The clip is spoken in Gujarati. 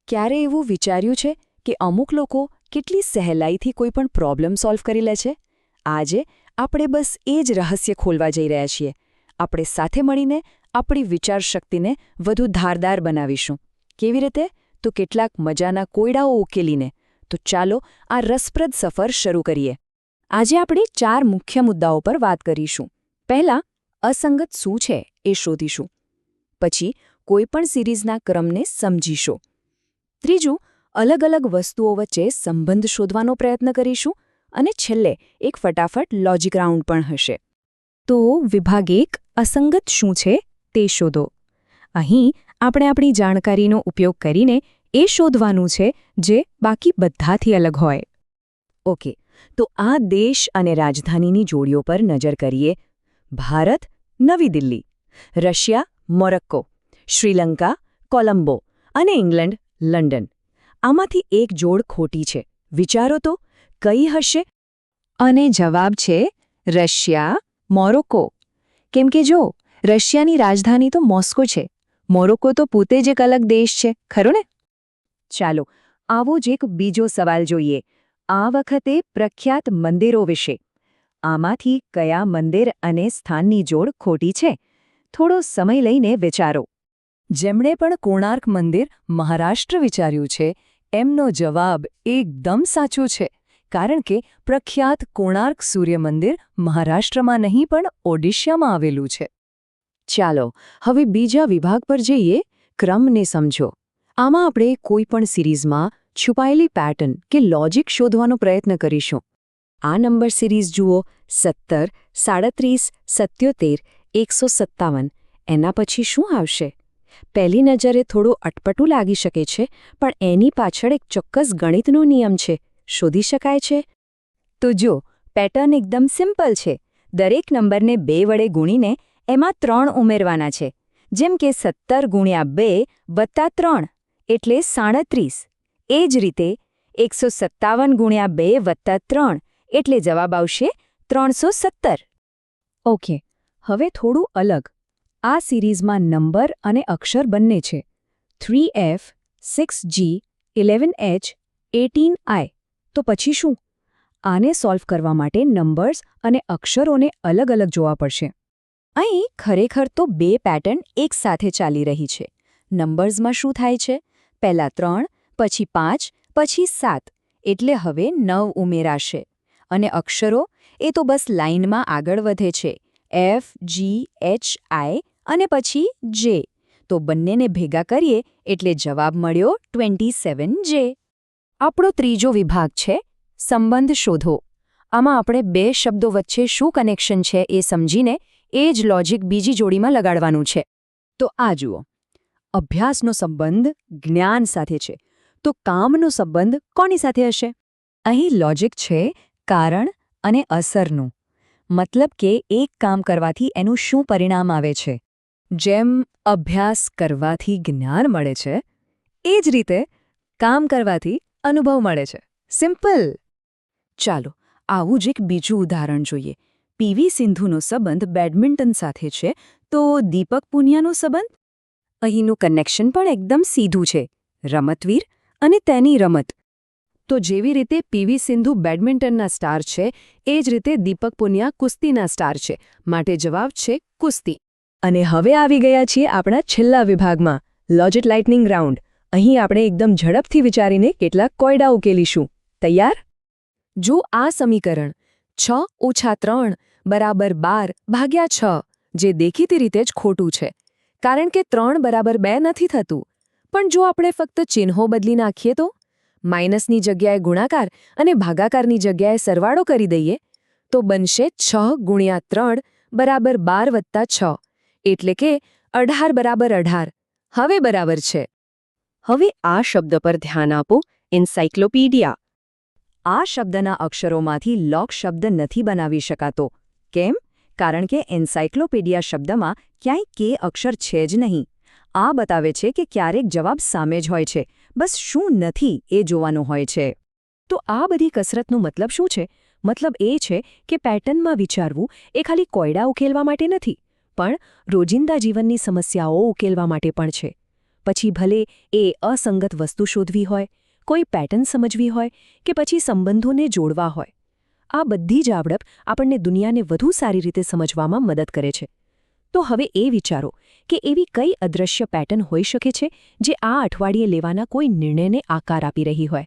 ક્યારે એવું વિચાર્યું છે કે અમુક લોકો કેટલી સહેલાઈથી કોઈ પણ પ્રોબ્લેમ સોલ્વ કરી લે છે? આજે આપણે બસ એ જ રહસ્ય ખોલવા જઈ રહ્યા છીએ. આપણે સાથે મળીને આપણી વિચારશક્તિને વધુ ધારદાર બનાવીશું. કેવી રીતે? તો કેટલાક મજાના કોયડાઓ ઉકેલીને. તો ચાલો આ રસપ્રદ સફર શરૂ કરીએ. આજે આપણે 4 મુખ્ય મુદ્દાઓ પર વાત કરીશું. પહેલા, અસંગત શું છે એ શોધીશું. પછી કોઈપણ સિરીઝના ક્રમને સમજીશું. ત્રીજું, અલગ અલગ વસ્તુઓ વચ્ચે સંબંધ શોધવાનો પ્રયત્ન કરીશું. અને છેલ્લે એક ફટાફટ લોજિક રાઉન્ડ પણ હશે. તો વિભાગ 1, અસંગત શું છે તે શોધો. અહીં આપણે આપણી જાણકારીનો ઉપયોગ કરીને એ શોધવાનું છે જે બાકી બધાથી અલગ હોય. ઓકે, તો આ દેશ અને રાજધાનીની જોડીઓ પર નજર કરીએ. ભારત, નવી દિલ્હી. Russia, Morocco. શ્રીલંકા, કોલંબો. અને ઇંગ્લેન્ડ, લંડન. આમાંથી એક જોડ ખોટી છે. વિચારો તો, કઈ હશે? અને જવાબ છે રશિયા, મોરોક્કો. કેમ કે જો, રશિયાની રાજધાની તો મોસ્કો છે. મોરોક્કો તો પોતે જ એક અલગ દેશ છે, ખરું ને? ચાલો, આવો જ એક બીજો સવાલ જોઈએ. આ વખતે પ્રખ્યાત મંદિરો વિશે. આમાંથી કયા મંદિર અને સ્થાનની જોડ ખોટી છે? થોડો સમય લઈને વિચારો. જેમણે પણ કોણાર્ક મંદિર મહારાષ્ટ્ર વિચાર્યું છે, એમનો જવાબ એકદમ સાચો છે. કારણ કે પ્રખ્યાત કોણાર્ક સૂર્ય મંદિર મહારાષ્ટ્રમાં નહીં પણ ઓડિશામાં આવેલું છે. ચાલો, હવે બીજા વિભાગ પર જઈએ. ક્રમને સમજો. આમાં આપણે કોઈ પણ સિરીઝમાં છુપાયેલી પેટર્ન કે લોજિક શોધવાનો પ્રયત્ન કરીશું. આ નંબર સિરીઝ જુઓ: 17, 37, 77, 157. એના પછી શું આવશે? પહેલી નજરે થોડું અટપટું લાગી શકે છે, પણ એની પાછળ એક ચોક્કસ ગણિતનો નિયમ છે. શોધી શકાય છે? તો જો, પેટર્ન એકદમ સિમ્પલ છે. દરેક નંબરને 2 વડે ગુણીને એમાં 3 ઉમેરવાના છે. જેમ કે 17 ગુણ્યા 2 વત્તા 3 એટલે 37. એ જ રીતે 157 ગુણ્યા 2 વત્તા 3 એટલે જવાબ આવશે 317. ઓકે, હવે થોડું અલગ. આ સિરીઝમાં નંબર અને અક્ષર બંને છે. 3F, 6G, 11H, 18I. તો પછી શું? આને સોલ્વ કરવા માટે નંબર્સ અને અક્ષરોને અલગ અલગ જોવા પડશે. અહીં ખરેખર તો 2 પેટર્ન એકસાથે ચાલી રહી છે. નંબર્સમાં શું થાય છે? પહેલા 3, પછી 5, પછી 7. એટલે હવે 9 ઉમેરાશે. અને અક્ષરો? એ તો બસ લાઇનમાં આગળ વધે છે. F, G, H, I અને પછી J. તો બંનેને ભેગા કરીએ એટલે જવાબ મળ્યો 27J. આપણો ત્રીજો વિભાગ છે સંબંધ શોધો. આમાં આપણે 2 શબ્દો વચ્ચે શું કનેક્શન છે એ સમજીને એ જ લોજિક બીજી જોડીમાં લગાડવાનું છે. તો આ જુઓ. અભ્યાસનો સંબંધ જ્ઞાન સાથે છે. તો કામનો સંબંધ કોની સાથે હશે? અહીં લોજિક છે કારણ અને અસરનું. મતલબ કે એક કામ કરવાથી એનું શું પરિણામ આવે છે. જેમ અભ્યાસ કરવાથી જ્ઞાન મળે છે, એ જ રીતે કામ કરવાથી અનુભવ મળે છે. સિમ્પલ. ચાલો, આવું જ એક બીજું ઉદાહરણ જોઈએ. પીવી સિંધુનો સંબંધ બેડમિન્ટન સાથે છે, તો દીપક પુનિયાનો સંબંધ? અહીંનું કનેક્શન પણ એકદમ સીધું છે. રમતવીર અને તેની રમત. તો જેવી રીતે પીવી સિંધુ બેડમિન્ટનના સ્ટાર છે, એ જ રીતે દીપક પુનિયા કુસ્તીના સ્ટાર છે. માટે જવાબ છે કુસ્તી. અને હવે આવી ગયા છીએ આપણા છેલ્લા વિભાગમાં, લોજિક લાઇટનિંગ રાઉન્ડ. અહીં આપણે એકદમ ઝડપથી વિચારીને કેટલાક કોયડા ઉકેલીશું. તૈયાર? જો આ સમીકરણ 6 - 3 = 12 ભાગ્યા 6, જે દેખીતી રીતે જ ખોટું છે. કારણ કે 3 = 2 નથી થતું. પણ જો આપણે ફક્ત ચિહ્નો બદલી નાખીએ તો? માઇનસની જગ્યાએ ગુણાકાર અને ભાગાકારની જગ્યાએ સરવાળો કરી દઈએ તો બનશે 6 ગુણ્યા 3 = 12 વત્તા 6. એટલે કે 18 = 18. હવે બરાબર છે. હવે આ શબ્દ પર ધ્યાન આપો. એન્સાઇક્લોપીડિયા. આ શબ્દના અક્ષરોમાંથી લોક શબ્દ નથી બનાવી શકાતો. કેમ? કારણ કે એન્સાઇક્લોપીડિયા શબ્દમાં ક્યાંય કે અક્ષર છે જ નહીં. આ બતાવે છે કે ક્યારેક જવાબ સામે જ હોય છે. બસ શું નથી એ જોવાનું હોય છે. તો આ બધી કસરતનો મતલબ શું છે? મતલબ એ છે કે પેટર્નમાં વિચારવું એ ખાલી કોયડા ઉકેલવા માટે નથી, પણ રોજિંદા જીવનની સમસ્યાઓ ઉકેલવા માટે પણ છે. પછી ભલે એ અસંગત વસ્તુ શોધવી હોય, કોઈ પેટર્ન સમજવી હોય કે પછી સંબંધોને જોડવા હોય, આ બધી જ આવડત આપણને દુનિયાને વધુ સારી રીતે સમજવામાં મદદ કરે છે. તો હવે એ વિચારો કે એવી કઈ અદૃશ્ય પેટર્ન હોઈ શકે છે જે આ અઠવાડિયે લેવાના કોઈ નિર્ણયને આકાર આપી રહી હોય.